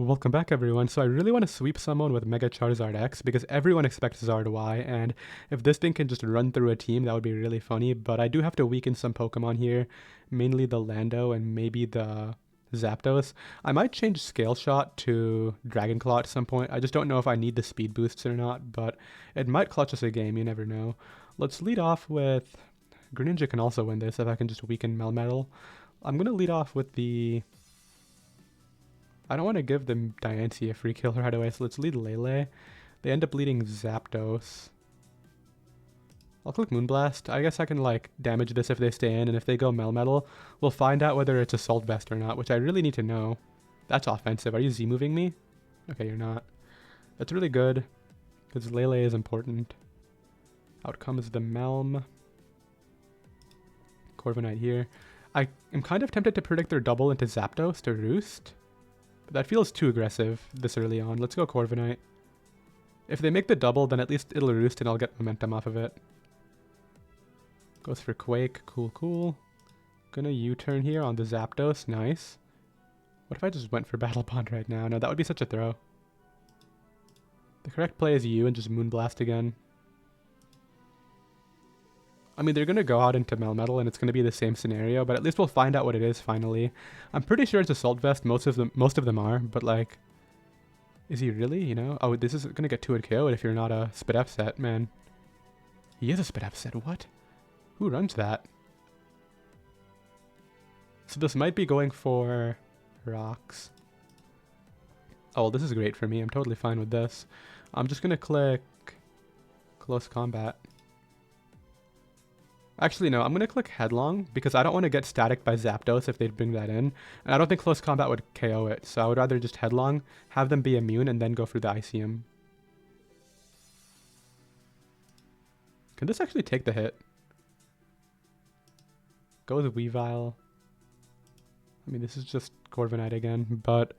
Welcome back, everyone. So I really want to sweep someone with Mega Charizard X because everyone expects Zard Y, and if this thing can just run through a team, that would be really funny. But I do have to weaken some Pokemon here, mainly the Lando and maybe the Zapdos. I might change Scale Shot to Dragon Claw at some point. I just don't know if I need the speed boosts or not, but it might clutch us a game, you never know. Let's lead off with... Greninja can also win this if I can just weaken Melmetal. I'm going to lead off with the... I don't want to give them Diancie a free kill right away, so let's lead Lele. They end up leading Zapdos. I'll click Moonblast. I guess I can like damage this if they stay in, and if they go Melmetal, we'll find out whether it's Assault Vest or not, which I really need to know. That's offensive. Are you Z-moving me? Okay, you're not. That's really good, because Lele is important. Out comes the Melm. Corviknight here. I am kind of tempted to predict their double into Zapdos to Roost. That feels too aggressive this early on. Let's go Corviknight. If they make the double, then at least it'll roost and I'll get momentum off of it. Goes for Quake. Cool, cool. Gonna U-turn here on the Zapdos. Nice. What if I just went for Battle Bond right now? No, that would be such a throw. The correct play is U and just Moonblast again. I mean, they're going to go out into Melmetal, and it's going to be the same scenario, but at least we'll find out what it is finally. I'm pretty sure it's Assault Vest. Most of them are, but like, is he really, you know? Oh, this is going to get 2-hit KO'd if you're not a Spit F set, man. He is a Spit F set, what? Who runs that? So this might be going for rocks. Oh, well, this is great for me. I'm totally fine with this. I'm just going to click Close Combat. Actually, no, I'm going to click Headlong because I don't want to get static by Zapdos if they bring that in. And I don't think Close Combat would KO it, so I would rather just Headlong, have them be immune, and then go for the ICM. Can this actually take the hit? Go with Weavile. I mean, this is just Corviknight again, but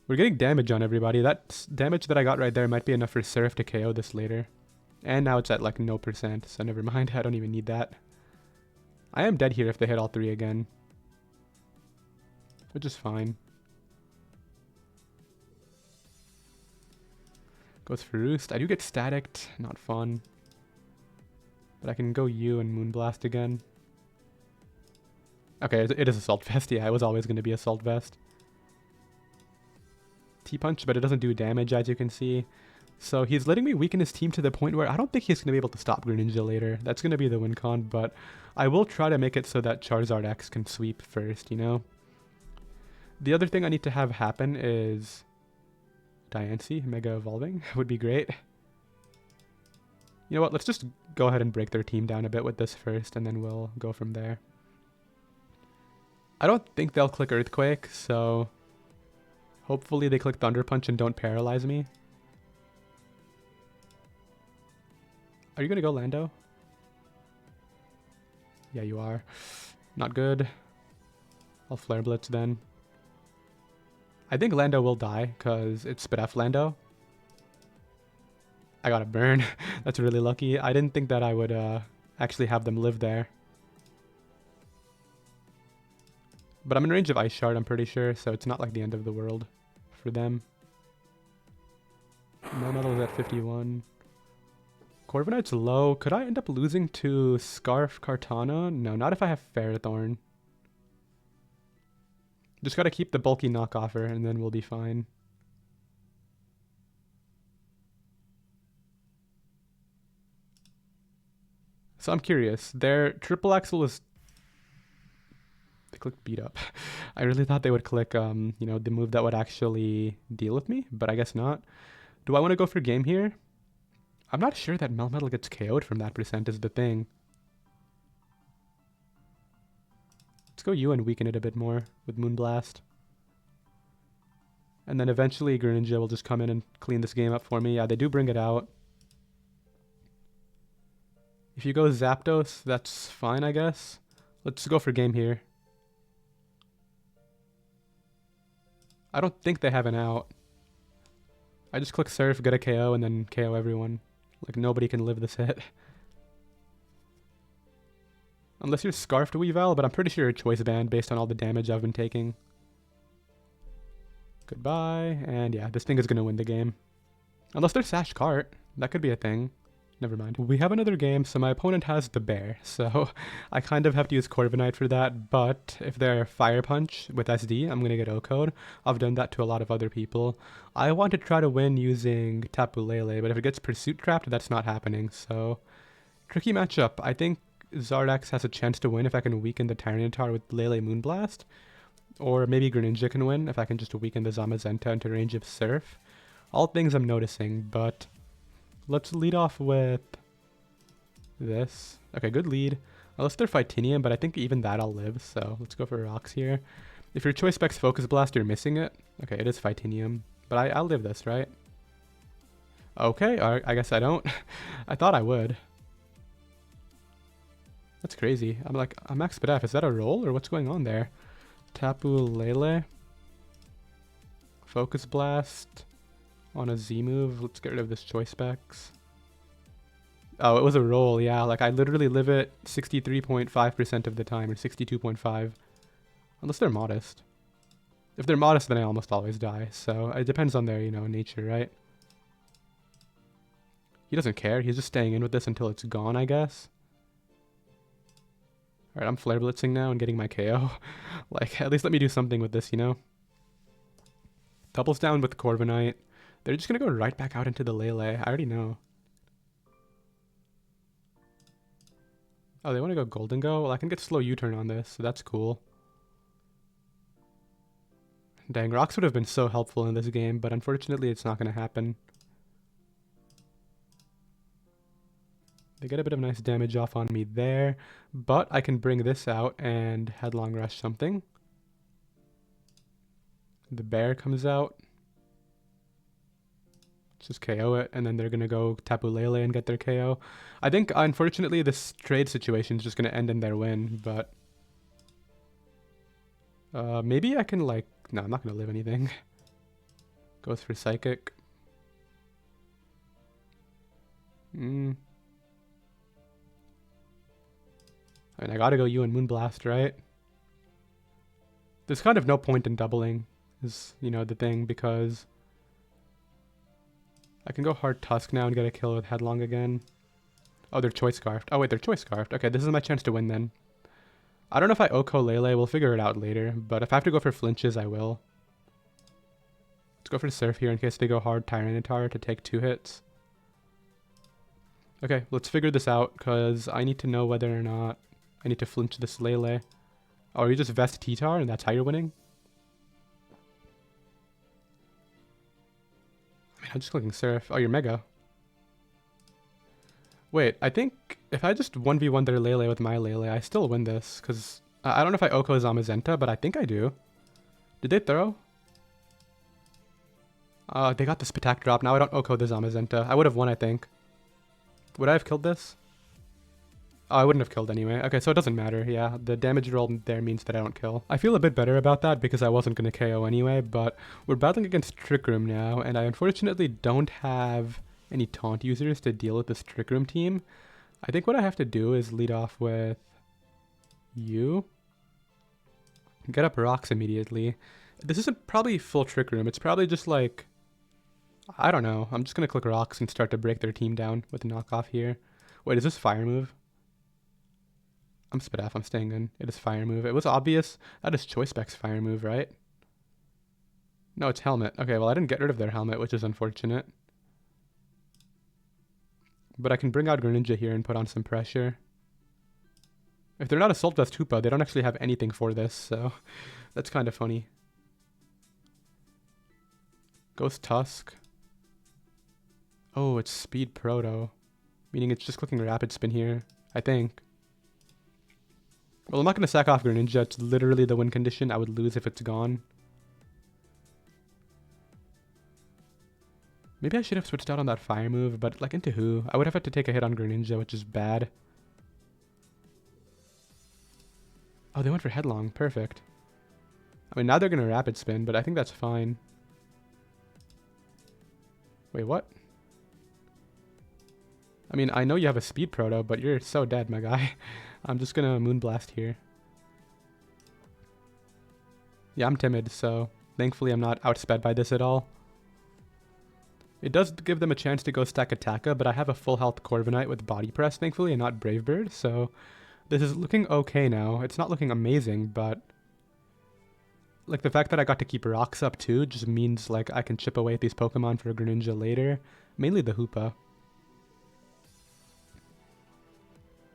we're getting damage on everybody. That damage that I got right there might be enough for Surf to KO this later. And now it's at like no %, so never mind. I don't even need that. I am dead here if they hit all 3 again. Which is fine. Goes for Roost. I do get staticked. Not fun. But I can go U and Moonblast again. Okay, it is Assault Vest. Yeah, it was always going to be Assault Vest. T-Punch, but it doesn't do damage as you can see. So he's letting me weaken his team to the point where I don't think he's going to be able to stop Greninja later. That's going to be the win con, but I will try to make it so that Charizard X can sweep first, you know? The other thing I need to have happen is Diancie, Mega Evolving. Would be great. You know what? Let's just go ahead and break their team down a bit with this first, and then we'll go from there. I don't think they'll click Earthquake, so hopefully they click Thunder Punch and don't paralyze me. Are you going to go Lando? Yeah, you are. Not good. I'll Flare Blitz then. I think Lando will die because it's Spit F Lando. I got a burn. That's really lucky. I didn't think that I would actually have them live there. But I'm in range of Ice Shard, I'm pretty sure, so it's not like the end of the world for them. Melmetal is at 51. Corviknight's low. Could I end up losing to Scarf Kartana? No, not if I have Ferrothorn. Just gotta keep the bulky knockoffer and then we'll be fine. So I'm curious. Their triple axle is... They clicked Beat Up. I really thought they would click, you know, the move that would actually deal with me, but I guess not. Do I want to go for game here? I'm not sure that Melmetal gets KO'd from that % is the thing. Let's go U and weaken it a bit more with Moonblast. And then eventually Greninja will just come in and clean this game up for me. Yeah, they do bring it out. If you go Zapdos, that's fine, I guess. Let's go for game here. I don't think they have an out. I just click Surf, get a KO, and then KO everyone. Like, nobody can live this hit. Unless you're Scarfed Weavile, but I'm pretty sure you're Choice Band based on all the damage I've been taking. Goodbye. And yeah, this thing is going to win the game. Unless they're Sash Cart. That could be a thing. Never mind. We have another game, so my opponent has the bear, so I kind of have to use Corviknight for that, but if they're Fire Punch with SD, I'm going to get O-Code. I've done that to a lot of other people. I want to try to win using Tapu Lele, but if it gets Pursuit Trapped, that's not happening, so tricky matchup. I think Zard X has a chance to win if I can weaken the Tyranitar with Lele Moonblast, or maybe Greninja can win if I can just weaken the Zamazenta into range of Surf. All things I'm noticing, but let's lead off with this. Okay, good lead. Unless they're Fightinium, but I think even that I'll live, so let's go for rocks here. If your choice specs Focus Blast, you're missing it. Okay, it is Fightinium, but I'll live this, right? Okay, I guess I don't. I thought I would. That's crazy. I'm max F. Is that a roll, or what's going on there? Tapu Lele. Focus Blast. On a Z move, let's get rid of this choice specs. Oh, it was a roll, yeah. Like, I literally live it 63.5% of the time, or 62.5. Unless they're modest. If they're modest, then I almost always die. So, it depends on their, nature, right? He doesn't care. He's just staying in with this until it's gone, I guess. Alright, I'm Flare Blitzing now and getting my KO. Like, at least let me do something with this, Doubles down with Corviknight. They're just going to go right back out into the Lele. I already know. Oh, they want to go Golden Go? Well, I can get slow U-turn on this, so that's cool. Dang, Rocks would have been so helpful in this game, but unfortunately it's not going to happen. They get a bit of nice damage off on me there, but I can bring this out and Headlong Rush something. The bear comes out. Just KO it, and then they're going to go Tapu Lele and get their KO. I think, unfortunately, this trade situation is just going to end in their win, but maybe I can, no, I'm not going to live anything. Goes for Psychic. I mean, I gotta go U and Moonblast, right? There's kind of no point in doubling, is, the thing, because I can go Hard Tusk now and get a kill with Headlong again. Oh, they're Choice Scarfed. Oh, wait, they're Choice Scarfed. Okay, this is my chance to win then. I don't know if I Oko Lele. We'll figure it out later. But if I have to go for flinches, I will. Let's go for Surf here in case they go hard Tyranitar to take 2 hits. Okay, let's figure this out because I need to know whether or not I need to flinch this Lele. Oh, you just Vest T-Tar and that's how you're winning? I'm just clicking Surf. Oh, you're Mega. Wait, I think if I just 1v1 their Lele with my Lele, I still win this. Because I don't know if I Oko Zamazenta, but I think I do. Did they throw? They got the Spatak drop. Now I don't Oko the Zamazenta. I would have won, I think. Would I have killed this? Oh, I wouldn't have killed anyway. Okay, so it doesn't matter. Yeah, the damage roll there means that I don't kill. I feel a bit better about that because I wasn't going to KO anyway, but we're battling against Trick Room now, and I unfortunately don't have any taunt users to deal with this Trick Room team. I think what I have to do is lead off with you. Get up rocks immediately. This isn't probably full Trick Room. It's probably just like, I don't know. I'm just going to click rocks and start to break their team down with a knockoff here. Wait, is this Fire move? I'm Spit F, I'm staying in. It is Fire move. It was obvious. That is Choice Specs Fire move, right? No, it's Helmet. Okay, well, I didn't get rid of their Helmet, which is unfortunate. But I can bring out Greninja here and put on some pressure. If they're not Assault Vest Hoopa, they don't actually have anything for this, so that's kind of funny. Ghost Tusk. Oh, it's Speed Proto. Meaning it's just clicking Rapid Spin here, I think. Well, I'm not going to sack off Greninja. It's literally the win condition. I would lose if it's gone. Maybe I should have switched out on that Fire move, but like into who? I would have had to take a hit on Greninja, which is bad. Oh, they went for Headlong. Perfect. I mean, now they're going to Rapid Spin, but I think that's fine. Wait, what? I mean, I know you have a Speed Proto, but you're so dead, my guy. I'm just gonna Moonblast here. Yeah, I'm timid, so Thankfully, I'm not outsped by this at all. It does give them a chance to go stack Attacka, but I have a full health Corviknight with Body Press, thankfully, and not Brave Bird, so this is looking okay now. It's not looking amazing, but like the fact that I got to keep rocks up too just means like I can chip away at these Pokemon for Greninja later, mainly the Hoopa.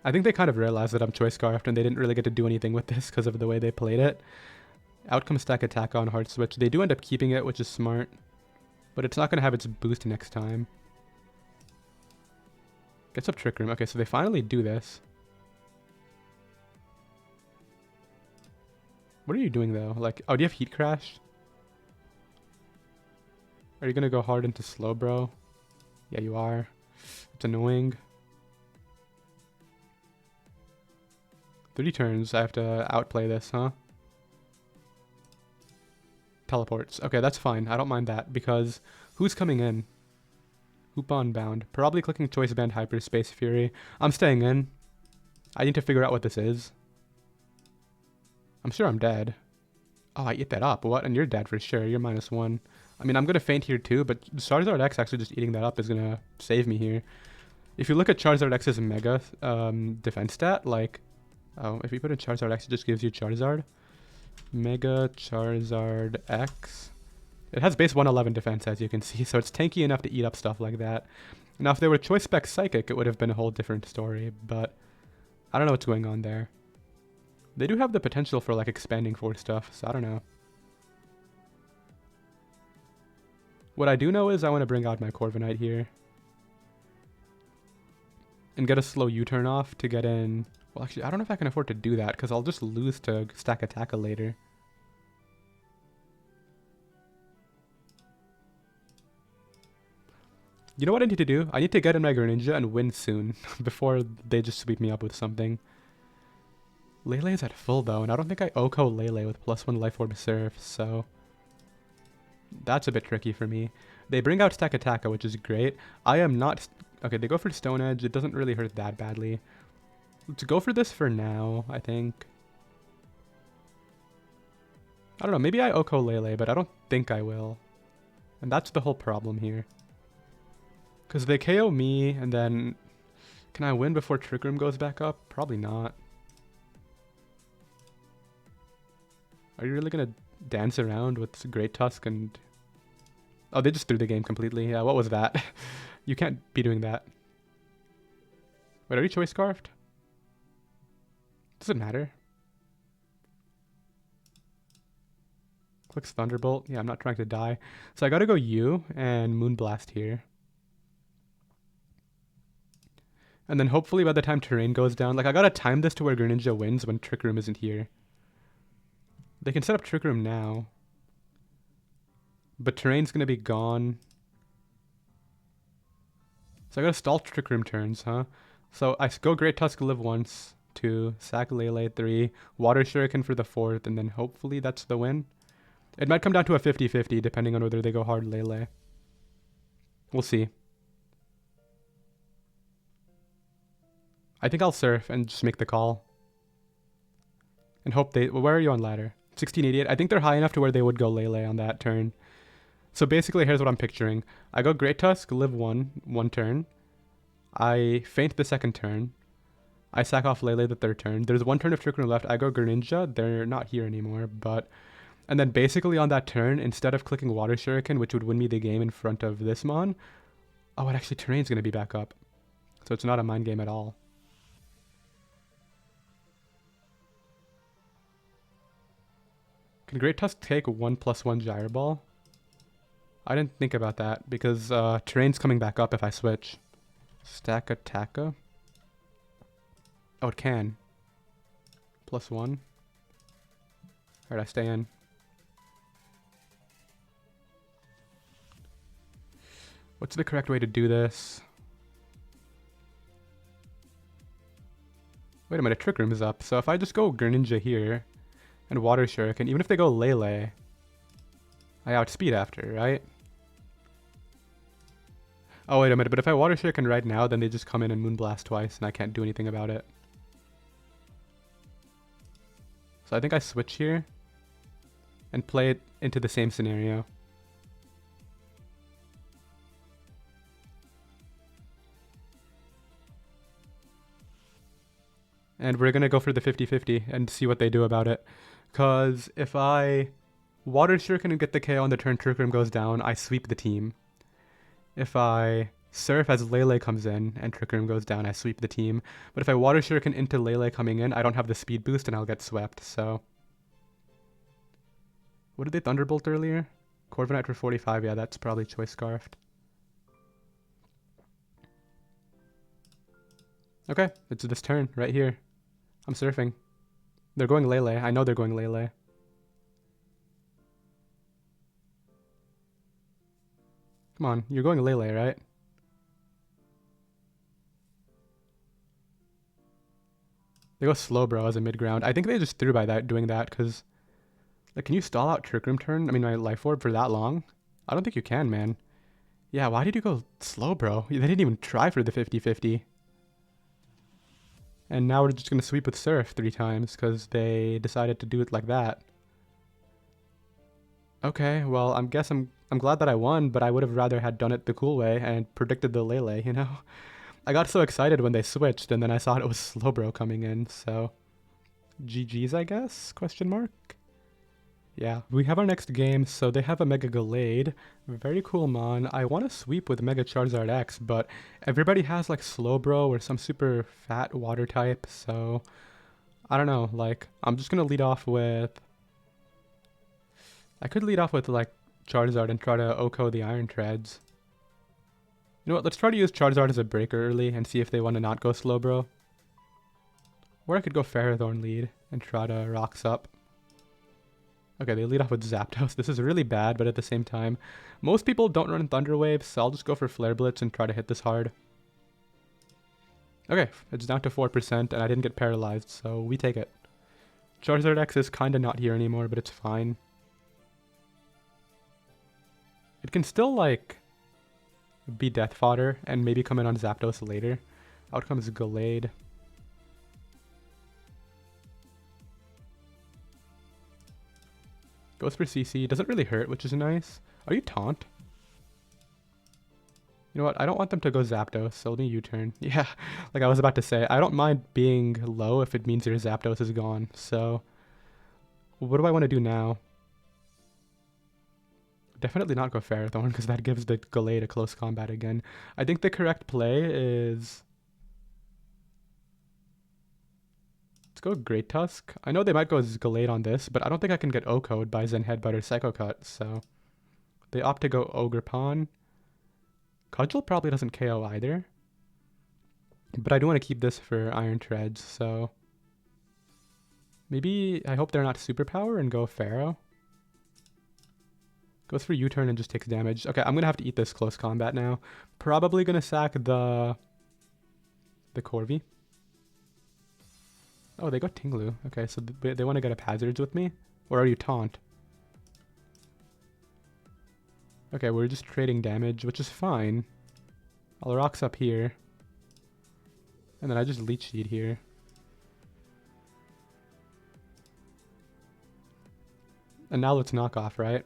I think they kind of realized that I'm Choice Scarfed and they didn't really get to do anything with this because of the way they played it. Out comes Stack Attack on Hard Switch. They do end up keeping it, which is smart. But it's not going to have its boost next time. Gets up Trick Room. Okay, so they finally do this. What are you doing, though? Like, oh, do you have Heat Crash? Are you going to go hard into Slowbro? Yeah, you are. It's annoying. 3 turns. I have to outplay this, huh? Teleports. Okay, that's fine. I don't mind that, because who's coming in? Hoopa Unbound. Probably clicking Choice Band Hyperspace Fury. I'm staying in. I need to figure out what this is. I'm sure I'm dead. Oh, I ate that up. What? And you're dead for sure. You're -1. I mean, I'm going to faint here too, but Charizard X actually just eating that up is going to save me here. If you look at Charizard X's Mega defense stat, like... Oh, if you put in Charizard X, it just gives you Charizard. Mega Charizard X. It has base 111 defense, as you can see, so it's tanky enough to eat up stuff like that. Now, if they were Choice Spec Psychic, it would have been a whole different story, but I don't know what's going on there. They do have the potential for, like, expanding Force stuff, so I don't know. What I do know is I want to bring out my Corviknight here. And get a slow U-turn off to get in... Well, actually, I don't know if I can afford to do that, because I'll just lose to Stack Attacka later. You know what I need to do? I need to get in my Greninja and win soon, before they just sweep me up with something. Lele is at full, though, and I don't think I OHKO Lele with +1 Life Orb Surf, so... That's a bit tricky for me. They bring out Stack Attacka, which is great. I am not... Okay, they go for Stone Edge. It doesn't really hurt that badly. Let's go for this for now, I think. I don't know, maybe I OHKO Lele, but I don't think I will. And that's the whole problem here. Because they KO me, and then... Can I win before Trick Room goes back up? Probably not. Are you really going to dance around with Great Tusk and... Oh, they just threw the game completely. Yeah, what was that? You can't be doing that. Wait, are you Choice Scarfed? Doesn't matter. Clicks Thunderbolt. Yeah, I'm not trying to die. So I gotta go U and Moonblast here. And then hopefully by the time Terrain goes down, like I gotta time this to where Greninja wins when Trick Room isn't here. They can set up Trick Room now. But Terrain's gonna be gone. So I gotta stall Trick Room turns, huh? So I go Great Tusk, live once. 2, sack Lele 3, Water Shuriken for the 4th, and then hopefully that's the win. It might come down to a 50-50 depending on whether they go hard Lele. We'll see. I think I'll surf and just make the call. And hope they... Well, where are you on ladder? 1688. I think they're high enough to where they would go Lele on that turn. So basically, here's what I'm picturing. I go Great Tusk, live one turn. I faint the second turn. I sack off Lele the third turn. There's 1 turn of Trick Room left. I go Greninja. They're not here anymore, but... And then basically on that turn, instead of clicking Water Shuriken, which would win me the game in front of this Mon... Oh, and actually Terrain's going to be back up. So it's not a mind game at all. Can Great Tusk take 1+1 Gyro Ball? I didn't think about that, because Terrain's coming back up if I switch. Stack Attacka? Oh, it can. +1. Alright, I stay in. What's the correct way to do this? Wait a minute, Trick Room is up. So if I just go Greninja here and Water Shuriken, even if they go Lele, I outspeed after, right? Oh, wait a minute, but if I Water Shuriken right now, then they just come in and Moonblast twice and I can't do anything about it. So I think I switch here and play it into the same scenario. And we're going to go for the 50-50 and see what they do about it. Because if I Water Shuriken and get the KO on the turn Trick Room goes down, I sweep the team. If I Surf as Lele comes in and Trick Room goes down, I sweep the team. But if I Water Shuriken into Lele coming in, I don't have the speed boost and I'll get swept, so... What did they Thunderbolt earlier? Corviknight for 45, yeah, that's probably Choice Scarfed. Okay, it's this turn, right here. I'm surfing. They're going Lele. I know they're going Lele. Come on, you're going Lele, right? They go Slowbro as a mid-ground. I think they just threw by that, doing that, because... Like, can you stall out Trick Room turn? I mean, my Life Orb for that long? I don't think you can, man. Yeah, why did you go Slowbro? They didn't even try for the 50-50. And now we're just going to sweep with Surf 3 times, because they decided to do it like that. Okay, well, I'm glad that I won, but I would have rather had done it the cool way and predicted the Lele, you know? I got so excited when they switched, and then I thought it was Slowbro coming in, so... GG's, I guess? Question mark? Yeah, we have our next game, so they have a Mega Gallade. Very cool mon. I want to sweep with Mega Charizard X, but everybody has like Slowbro or some super fat water type, so... I don't know, like, I'm just going to lead off with... I could lead off with like Charizard and try to OHKO the Iron Treads. You know what, let's try to use Charizard as a breaker early and see if they want to not go Slowbro. Or I could go Ferrothorn lead and try to Rocks up. Okay, they lead off with Zapdos. This is really bad, but at the same time, most people don't run Thunder Waves, so I'll just go for Flare Blitz and try to hit this hard. Okay, it's down to 4%, and I didn't get paralyzed, so we take it. Charizard X is kinda not here anymore, but it's fine. It can still, like, be Death Fodder, and maybe come in on Zapdos later. Out comes Gallade. Goes for CC. Doesn't really hurt, which is nice. Are you Taunt? You know what? I don't want them to go Zapdos, so let me U-turn. Yeah, like I was about to say, I don't mind being low if it means your Zapdos is gone. So, what do I want to do now? Definitely not go Ferrothorn, because that gives the Gallade a close combat again. I think the correct play is... Let's go Great Tusk. I know they might go Gallade on this, but I don't think I can get OHKO'd by Zen Headbutt or Psycho Cut, so... They opt to go Ogre Pawn. Cudgel probably doesn't KO either. But I do want to keep this for Iron Treads, so... Maybe I hope they're not Superpower and go Pharaoh. Goes for U-turn and just takes damage. Okay, I'm going to have to eat this close combat now. Probably going to sack the Corvi. Oh, they got Tinglu. Okay, so they want to get up Hazards with me? Or are you Taunt? Okay, we're just trading damage, which is fine. I'll Rocks up here. And then I just Leech Seed here. And now let's knock off, right?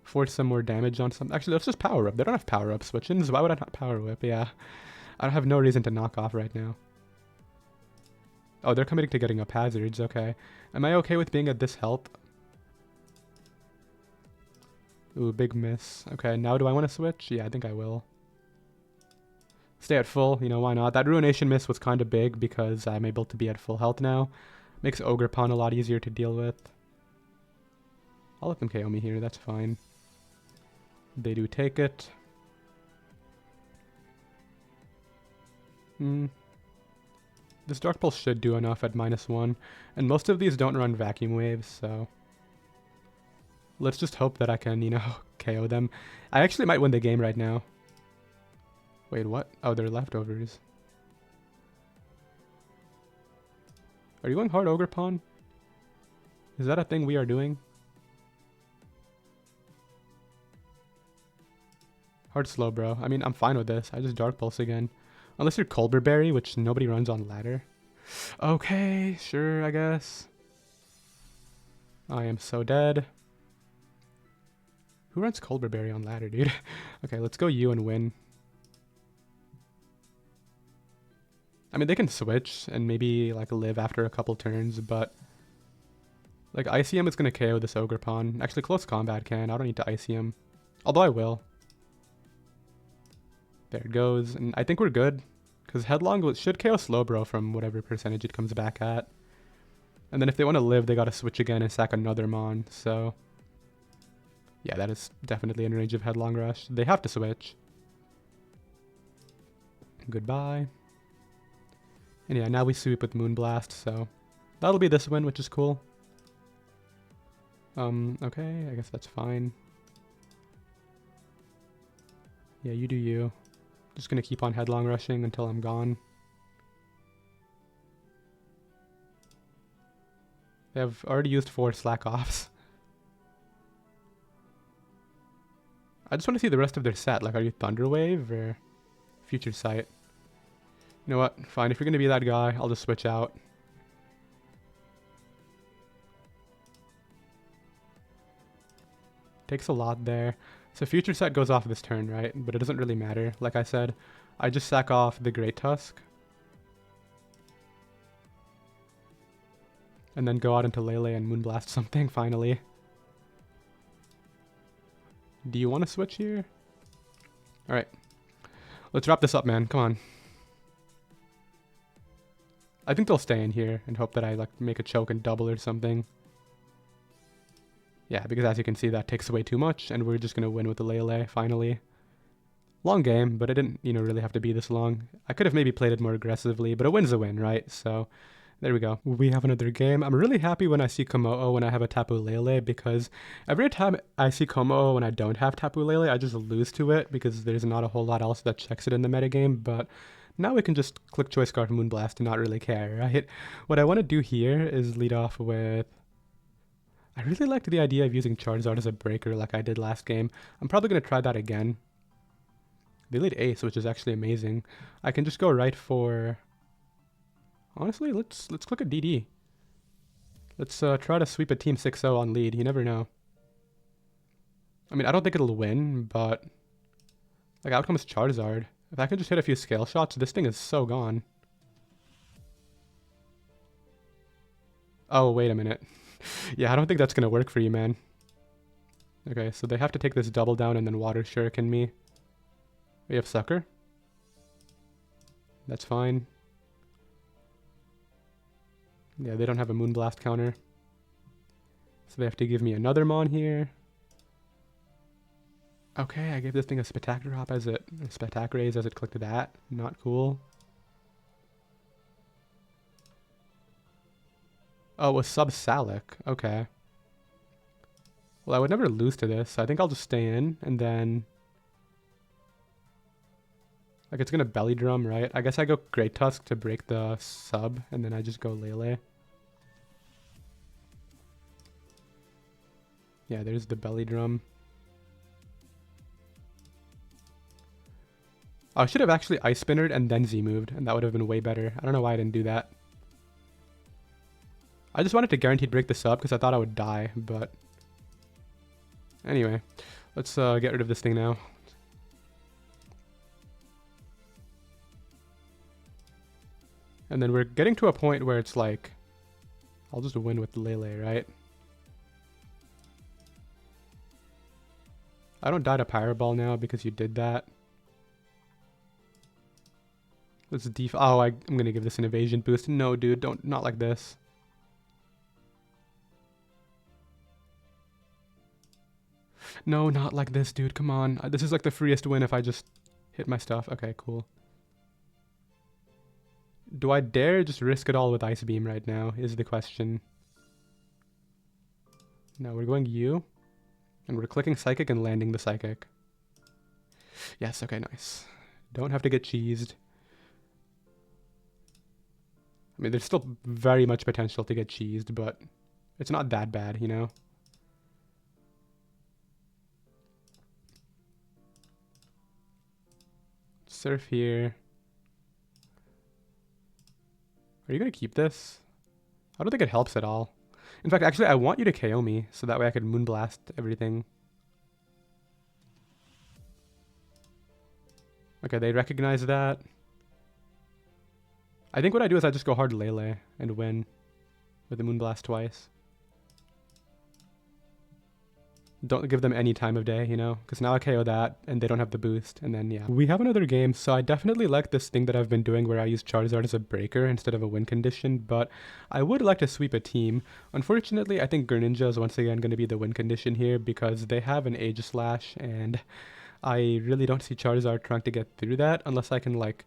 Force some more damage on some... Actually, let's just Power Up. They don't have Power Up switch-ins. Why would I not Power Whip? Yeah. I don't have no reason to knock off right now. Oh, they're committing to getting up Hazards. Okay. Am I okay with being at this health? Ooh, big miss. Okay, now do I want to switch? Yeah, I think I will. Stay at full. You know, why not? That Ruination miss was kind of big because I'm able to be at full health now. Makes Ogre Pawn a lot easier to deal with. I'll let them KO me here. That's fine. They do take it. This Dark Pulse should do enough at -1. And most of these don't run Vacuum Waves, so... Let's just hope that I can, you know, KO them. I actually might win the game right now. Wait, what? Oh, they're leftovers. Are you going hard Ogre Pawn? Is that a thing we are doing? Hard slow, bro. I mean, I'm fine with this. I just Dark Pulse again. Unless you're Colbur Berry, which nobody runs on ladder. Okay, sure, I guess. I am so dead. Who runs Colbur Berry on ladder, dude? Okay, let's go you and win. I mean, they can switch and maybe like live after a couple turns, but like ICM is gonna KO this Ogre Pawn. Actually, close combat can. I don't need to ICM. Although I will. There it goes. And I think we're good. Because Headlong should KO Slowbro from whatever percentage it comes back at. And then if they want to live, they gotta switch again and sack another Mon. So yeah, that is definitely in range of Headlong Rush. They have to switch. Goodbye. And yeah, now we sweep with Moonblast, so that'll be this win, which is cool. Okay, I guess that's fine. Yeah, you do you. Just gonna keep on Headlong Rushing until I'm gone. They have already used 4 slack offs. I just want to see the rest of their set. Like, are you Thunderwave or Future Sight? You know what? Fine. If you're going to be that guy, I'll just switch out. Takes a lot there. So Future Sight goes off this turn, right? But it doesn't really matter. Like I said, I just sack off the Great Tusk. And then go out into Lele and Moonblast something, finally. Do you want to switch here? Alright. Let's wrap this up, man. Come on. I think they'll stay in here and hope that I like make a choke and double or something. Yeah, because as you can see, that takes away too much, and we're just going to win with the Lele, finally. Long game, but it didn't, really have to be this long. I could have maybe played it more aggressively, but a win's a win, right? So there we go. We have another game. I'm really happy when I see Komo'o when I have a Tapu Lele, because every time I see Komo'o when I don't have Tapu Lele, I just lose to it because there's not a whole lot else that checks it in the metagame, but now we can just click Choice Scarf Moonblast and not really care, right? What I want to do here is lead off with... I really liked the idea of using Charizard as a breaker like I did last game. I'm probably going to try that again. They lead Ace, which is actually amazing. I can just go right for... Honestly, let's click a DD. Let's try to sweep a Team 6-0 on lead. You never know. I mean, I don't think it'll win, but... Like, out comes Charizard. If I can just hit a few scale shots, this thing is so gone. Oh, wait a minute. Yeah, I don't think that's going to work for you, man. Okay, so they have to take this double down and then Water Shuriken me. We have Sucker. That's fine. Yeah, they don't have a Moonblast counter. So they have to give me another Mon here. Okay, I gave this thing a Spectacular Hop as it... Spectac Raise as it clicked that. Not cool. Oh, it was Sub-Salic. Okay. Well, I would never lose to this, so I think I'll just stay in, and then... Like, it's gonna Belly Drum, right? I guess I go Great Tusk to break the sub, and then I just go Lele. Yeah, there's the Belly Drum. Oh, I should have actually Ice Spinnered and then Z-moved, and that would have been way better. I don't know why I didn't do that. I just wanted to guaranteed break the sub because I thought I would die, but... Anyway, let's get rid of this thing now. And then we're getting to a point where it's like... I'll just win with Lele, right? I don't die to Pyro Ball now because you did that. Let's oh, I'm gonna give this an evasion boost. No, dude, not like this. No, not like this, dude. Come on. This is like the freest win if I just hit my stuff. Okay, cool. Do I dare just risk it all with Ice Beam right now is the question. No, we're going U. And we're clicking Psychic and landing the Psychic. Yes, okay, nice. Don't have to get cheesed. I mean, there's still very much potential to get cheesed, but it's not that bad, you know? Surf here. Are you going to keep this? I don't think it helps at all. In fact, actually, I want you to KO me, so that way I could Moonblast everything. Okay, they recognize that. I think what I do is I just go hard Lele and win with the Moonblast twice. Don't give them any time of day, you know, because now I KO that and they don't have the boost, and then yeah. We have another game, so I definitely like this thing that I've been doing where I use Charizard as a breaker instead of a win condition, but I would like to sweep a team. Unfortunately, I think Greninja is once again going to be the win condition here because they have an Aegislash, and I really don't see Charizard trying to get through that unless I can like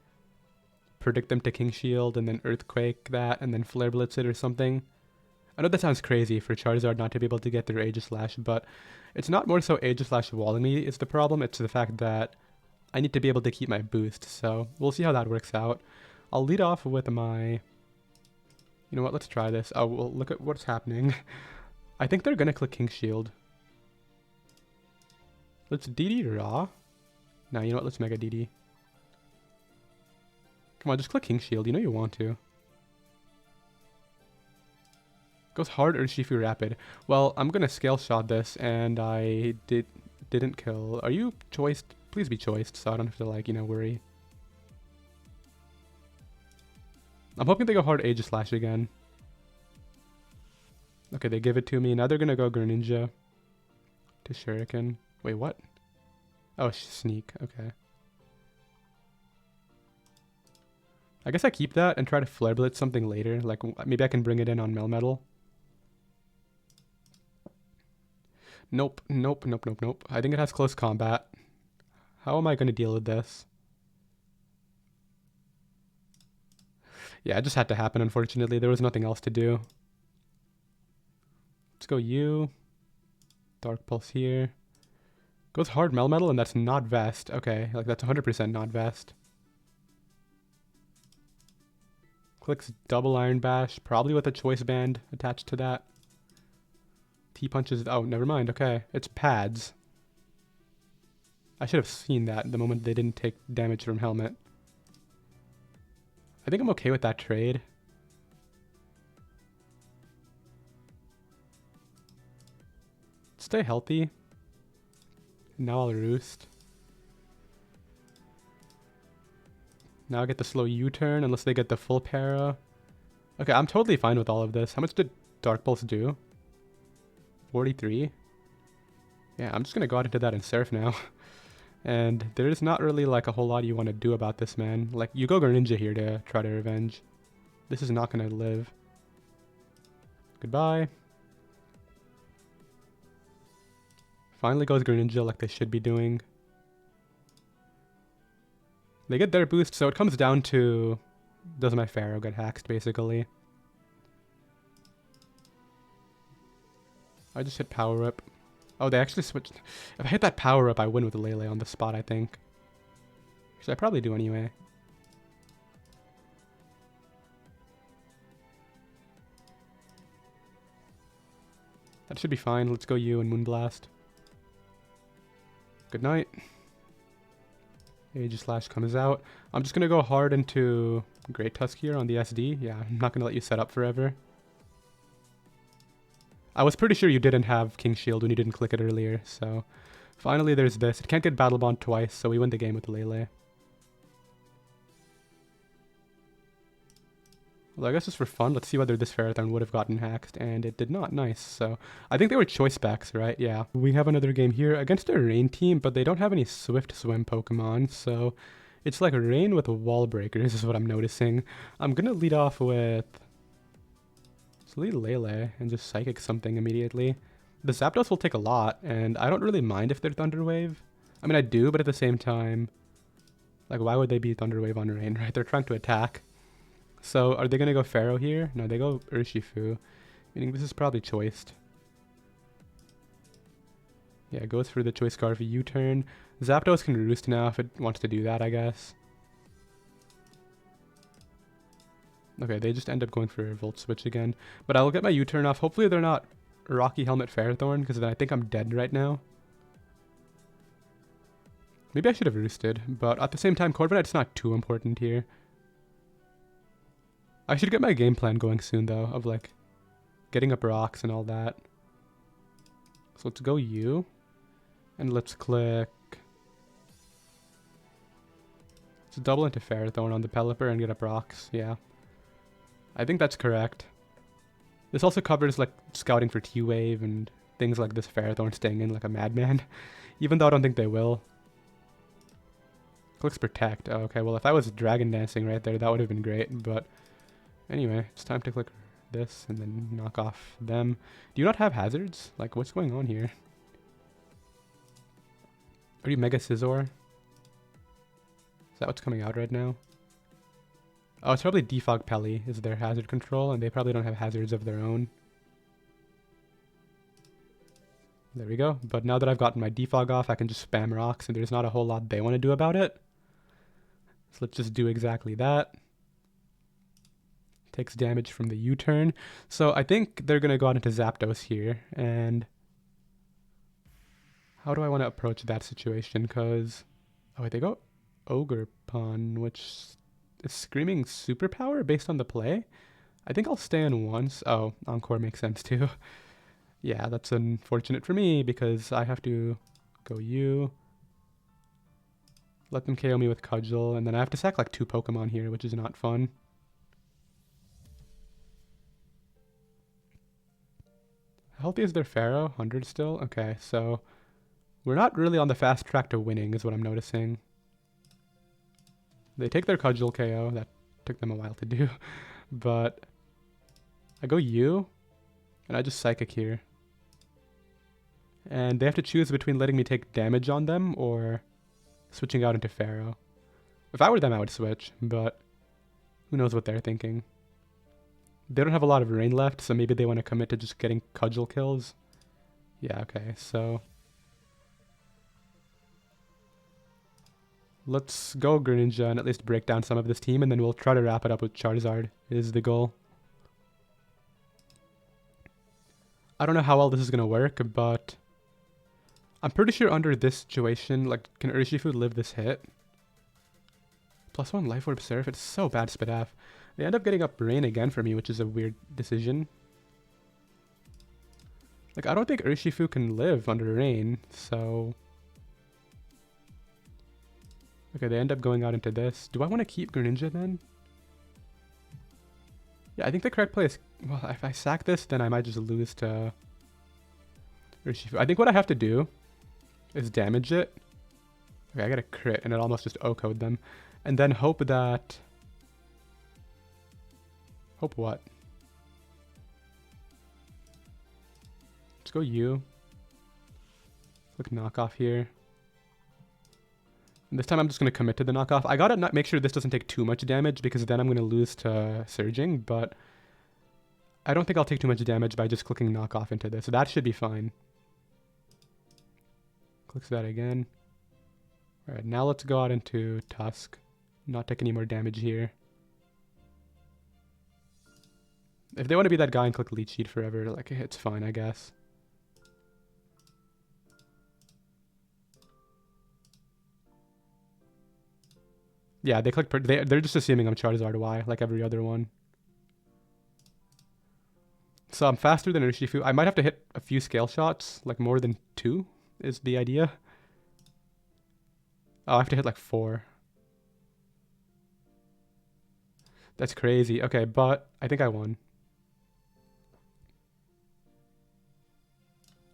predict them to King Shield and then Earthquake that and then Flare Blitz it or something. I know that sounds crazy for Charizard not to be able to get through Aegislash, but it's not more so Aegislash walling me is the problem. It's the fact that I need to be able to keep my boost, so we'll see how that works out. I'll lead off with my... You know what, let's try this. Oh, well, look at what's happening. I think they're gonna click King Shield. Let's DD Raw. Nah, you know what, let's Mega DD. Come on, just click King Shield, you know you want to. Goes hard Urshifu Rapid. Well, I'm gonna Scale Shot this, and I didn't kill. Are you choiced? Please be choiced, so I don't have to, like, you know, worry. I'm hoping they go hard Aegislash again. Okay, they give it to me. Now they're gonna go Greninja to Shuriken. Wait, what? Oh, Sneak. Okay. I guess I keep that and try to Flare Blitz something later. Like, maybe I can bring it in on Melmetal. Nope, nope, nope, nope, nope. I think it has close combat. How am I going to deal with this? Yeah, it just had to happen, unfortunately. There was nothing else to do. Let's go U. Dark Pulse here. Goes hard Melmetal, and that's not Vest. Okay, like that's 100% not Vest. Clicks double Iron Bash, probably with a Choice Band attached to that. T-punches, oh, never mind, okay. It's pads. I should have seen that the moment they didn't take damage from Helmet. I think I'm okay with that trade. Stay healthy. Now I'll Roost. Now I get the slow U-turn unless they get the full para. Okay, I'm totally fine with all of this. How much did Dark Pulse do? 43? Yeah, I'm just gonna go out into that and surf now. And there's not really like a whole lot you want to do about this, man. Like, you go Greninja here to try to revenge. This is not gonna live. Goodbye. Finally goes Greninja like they should be doing. They get their boost, so it comes down to... Does my Pharaoh get hacked, basically? I just hit Power Up. Oh, they actually switched. If I hit that Power Up, I win with Lele on the spot, I think. Which I probably do anyway. That should be fine. Let's go U and Moonblast. Good night. Aegislash comes out. I'm just going to go hard into Great Tusk here on the SD. Yeah, I'm not going to let you set up forever. I was pretty sure you didn't have King Shield when you didn't click it earlier, so... Finally, there's this. It can't get Battle Bond twice, so we win the game with Lele. Well, I guess just for fun, let's see whether this Ferrothorn would have gotten hacked, and it did not. Nice. So I think they were choice specs, right? Yeah. We have another game here against a Rain team, but they don't have any Swift Swim Pokemon, so it's like Rain with Wall Breakers is what I'm noticing. I'm gonna lead off with... Let's lead Lele and just Psychic something immediately. The Zapdos will take a lot, and I don't really mind if they're Thunder Wave. I mean, I do, but at the same time, like, why would they be Thunder Wave on Rain, right? They're trying to attack. So, are they going to go Pharaoh here? No, they go Urshifu. Meaning this is probably choiced. Yeah, go through the Choice Scarf U-turn. Zapdos can Roost now if it wants to do that, I guess. Okay, they just end up going for Volt Switch again. But I'll get my U-turn off. Hopefully they're not Rocky Helmet Ferrothorn, because then I think I'm dead right now. Maybe I should have Roosted, but at the same time, Corviknight's not too important here. I should get my game plan going soon, though, of, like, getting up rocks and all that. So let's go U. And let's click... Let's double into Ferrothorn on the Pelipper and get up rocks. Yeah. I think that's correct. This also covers, like, scouting for T-Wave and things like this Ferrothorn staying in like a madman. Even though I don't think they will. Clicks Protect. Oh, okay, well, if I was Dragon Dancing right there, that would have been great. But anyway, it's time to click this and then knock off them. Do you not have hazards? Like, what's going on here? Are you Mega Scizor? Is that what's coming out right now? Oh, it's probably Defog Pelly is their hazard control, and they probably don't have hazards of their own. There we go. But now that I've gotten my Defog off, I can just spam rocks, and there's not a whole lot they want to do about it. So let's just do exactly that. Takes damage from the U-turn. So I think they're going to go out into Zapdos here, and... How do I want to approach that situation? Because... Oh, wait, they go Ogerpon, which is screaming superpower based on the play. I think I'll stay in once. Oh, Encore makes sense too. Yeah, that's unfortunate for me because I have to go U. Let them KO me with Cudgel, and then I have to sack like 2 Pokemon here, which is not fun. How healthy is their Pharaoh? 100 still? Okay, so we're not really on the fast track to winning is what I'm noticing. They take their Cudgel KO. That took them a while to do. But I go U, and I just Psychic here. And they have to choose between letting me take damage on them or switching out into Pharaoh. If I were them, I would switch, but who knows what they're thinking. They don't have a lot of rain left, so maybe they want to commit to just getting Cudgel kills. Yeah, okay, so... Let's go Greninja and at least break down some of this team, and then we'll try to wrap it up with Charizard, is the goal. I don't know how well this is going to work, but I'm pretty sure under this situation, like, can Urshifu live this hit? +1 Life Orb Surf, it's so bad Spidaf. They end up getting up Rain again for me, which is a weird decision. Like, I don't think Urshifu can live under Rain, so... Okay, they end up going out into this. Do I want to keep Greninja then? Yeah, I think the correct play is... Well, if I sack this, then I might just lose to Urshifu. I think what I have to do is damage it. Okay, I got a crit, and it almost just O-code them. And then hope that... Hope what? Let's go U. Click knockoff here. And this time I'm just going to commit to the knockoff. I gotta make sure this doesn't take too much damage because then I'm going to lose to Surging, but I don't think I'll take too much damage by just clicking knockoff into this. So that should be fine. Clicks that again. Alright, now let's go out into Tusk. Not take any more damage here. If they want to be that guy and click Leech Seed forever, like, it's fine, I guess. Yeah, they click. They're just assuming I'm Charizard Y, like every other one. So I'm faster than Urshifu. I might have to hit a few scale shots, like more than 2 is the idea. Oh, I have to hit like 4. That's crazy. Okay, but I think I won.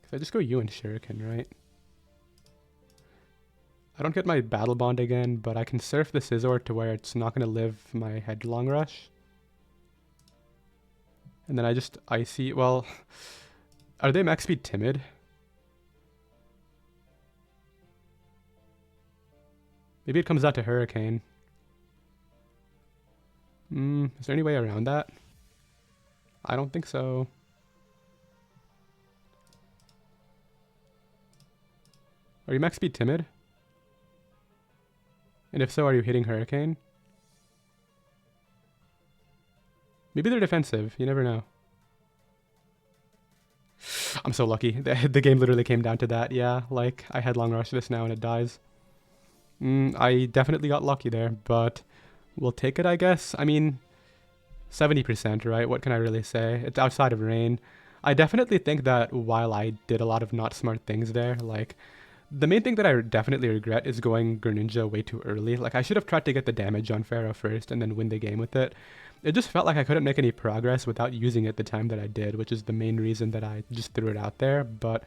Cause I just go U and Shuriken, right? I don't get my Battle Bond again, but I can surf the Scizor to where it's not going to live my Headlong Rush. And then I just Icy... Well, are they max speed timid? Maybe it comes out to Hurricane. Is there any way around that? I don't think so. Are you max speed timid? And if so, are you hitting Hurricane? Maybe they're defensive. You never know. I'm so lucky. The game literally came down to that. Yeah, like, I Headlong Rush this now and it dies. I definitely got lucky there, but we'll take it, I guess. I mean, 70%, right? What can I really say? It's outside of rain. I definitely think that while I did a lot of not smart things there, like, the main thing that I definitely regret is going Greninja way too early. Like, I should have tried to get the damage on Pharaoh first and then win the game with it. It just felt like I couldn't make any progress without using it the time that I did, which is the main reason that I just threw it out there. But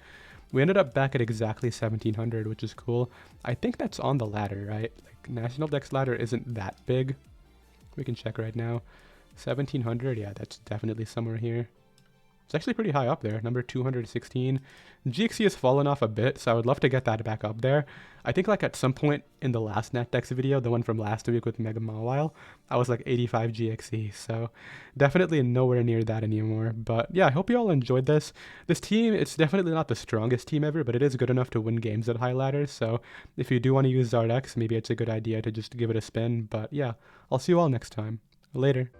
we ended up back at exactly 1700, which is cool. I think that's on the ladder, right? Like, National Dex ladder isn't that big. We can check right now. 1700, yeah, that's definitely somewhere here. It's actually pretty high up there, number 216. GXC has fallen off a bit, so I would love to get that back up there. I think like at some point in the last NetDex video, the one from last week with Mega Mawile, I was like 85 GXC, so definitely nowhere near that anymore. But yeah, I hope you all enjoyed this. This team, it's definitely not the strongest team ever, but it is good enough to win games at high ladders, so if you do want to use Zard X, maybe it's a good idea to just give it a spin. But yeah, I'll see you all next time. Later.